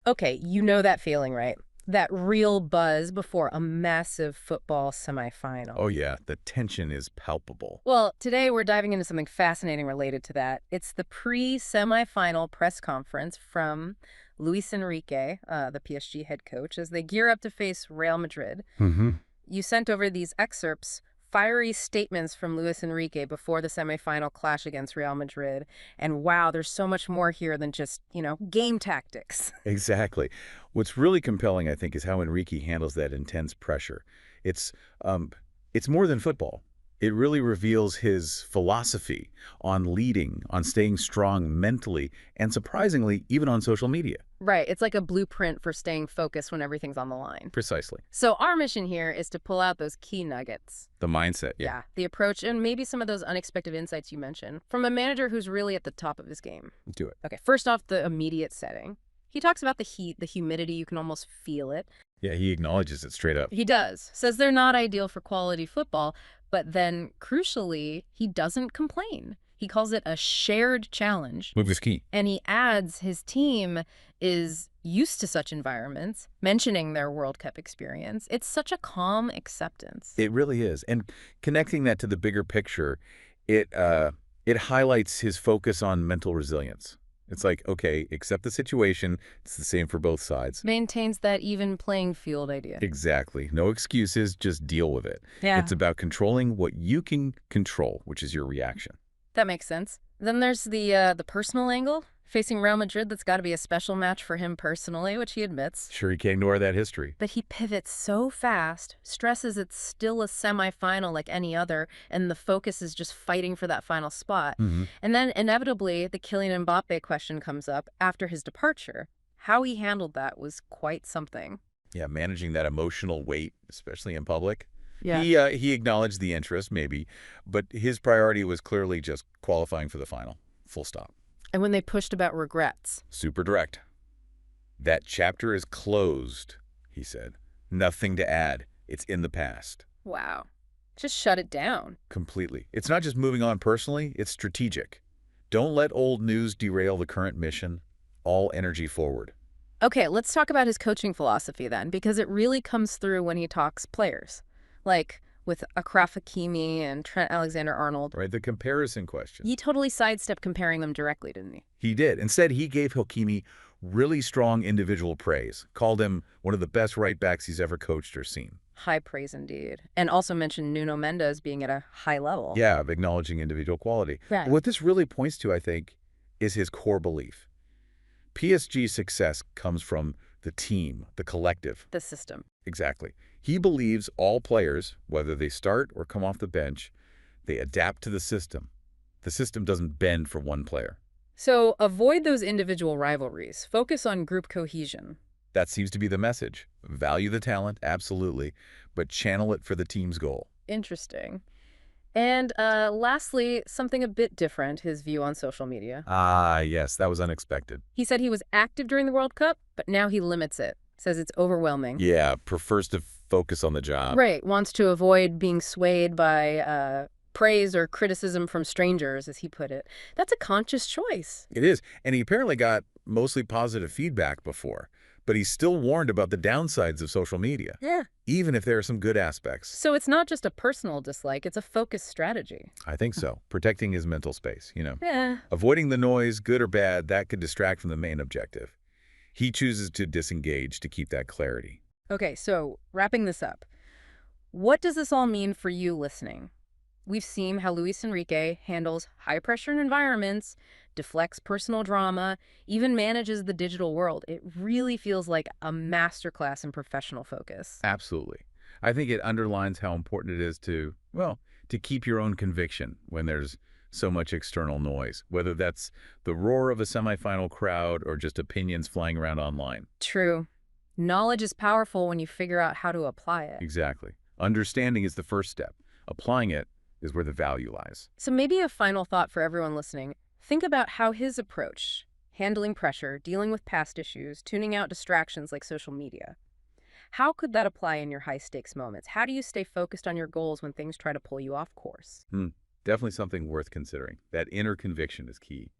Okay, you know that feeling, right? That real buzz before a massive football semifinal. Oh yeah, the tension is palpable. Well, today we're diving into something fascinating related to that. It's the pre-semifinal press conference from Luis Enrique, the PSG head coach, as they gear up to face Real Madrid. Hmm. You sent over these excerpts, fiery statements from Luis Enrique before the semifinal clash against Real Madrid. And wow, there's so much more here than just, game tactics. Exactly. What's really compelling, I think, is how Enrique handles that intense pressure. It's um, it's more than football. It really reveals his philosophy on leading, on staying strong mentally, and surprisingly, even on social media. Right, it's like a blueprint for staying focused when everything's on the line. Precisely. So our mission here is to pull out those key nuggets. The mindset, yeah. Yeah, the approach and maybe some of those unexpected insights you mentioned from a manager who's really at the top of his game. Do it. Okay, first off, the immediate setting. He talks about the heat, the humidity, you can almost feel it. Yeah, he acknowledges it straight up. He does. Says they're not ideal for quality football, but then crucially, he doesn't complain. He calls it a shared challenge. Move is key. And he adds his team is used to such environments, mentioning their World Cup experience. It's such a calm acceptance. It really is. And connecting that to the bigger picture, it highlights his focus on mental resilience. It's like, okay, accept the situation. It's the same for both sides. Maintains that even playing field idea. Exactly. No excuses, just deal with it. Yeah, It's about controlling what you can control, which is your reaction. that makes sense. Then there's the personal angle. Facing Real Madrid, that's got to be a special match for him personally, which he admits. Sure, you can't ignore that history. But he pivots so fast, stresses it's still a semifinal like any other, and the focus is just fighting for that final spot. Hmm. And then inevitably, the Kylian Mbappe question comes up after his departure. How he handled that was quite something. Yeah, managing that emotional weight, especially in public. Yeah. He acknowledged the interest, maybe, but his priority was clearly just qualifying for the final. Full stop. And when they pushed about regrets. Super direct. That chapter is closed, he said. Nothing to add. It's in the past. Wow. Just shut it down. Completely. It's not just moving on personally, it's strategic. Don't let old news derail the current mission. All energy forward. Okay, let's talk about his coaching philosophy then, because it really comes through when he talks players. Like with Akraf Hakimi and Trent Alexander-Arnold. Right? The comparison question. He totally sidestepped comparing them directly, didn't he? He did. Instead, he gave Hakimi really strong individual praise, called him one of the best right backs he's ever coached or seen. High praise indeed. And also mentioned Nuno Mendes being at a high level. Yeah, of acknowledging individual quality. Right. What this really points to, I think, is his core belief. PSG's success comes from the team, the collective. The system. Exactly. He believes all players, whether they start or come off the bench, they adapt to the system. The system doesn't bend for one player. So avoid those individual rivalries. Focus on group cohesion. That seems to be the message. Value the talent, absolutely, but channel it for the team's goal. Interesting. And lastly, something a bit different, his view on social media. Ah, yes, that was unexpected. He said he was active during the World Cup, but now he limits it. Says it's overwhelming. Yeah, prefers to focus on the job. Right, wants to avoid being swayed by praise or criticism from strangers, as he put it. That's a conscious choice. It is, and he apparently got mostly positive feedback before, but he's still warned about the downsides of social media, Yeah. even if there are some good aspects. So it's not just a personal dislike, it's a focused strategy. I think so. Protecting his mental space, you know. Yeah. Avoiding the noise, good or bad, that could distract from the main objective. He chooses to disengage to keep that clarity. Okay, so wrapping this up, what does this all mean for you listening? We've seen how Luis Enrique handles high-pressure environments, deflects personal drama, even manages the digital world. It really feels like a masterclass in professional focus. Absolutely. I think it underlines how important it is to, well, to keep your own conviction when there's so much external noise, whether that's the roar of a semifinal crowd or just opinions flying around online. True. Knowledge is powerful when you figure out how to apply it. Exactly. Understanding is the first step. Applying it is where the value lies. So maybe a final thought for everyone listening. Think about how his approach, handling pressure, dealing with past issues, tuning out distractions like social media, how could that apply in your high-stakes moments? How do you stay focused on your goals when things try to pull you off course? Definitely something worth considering. That inner conviction is key.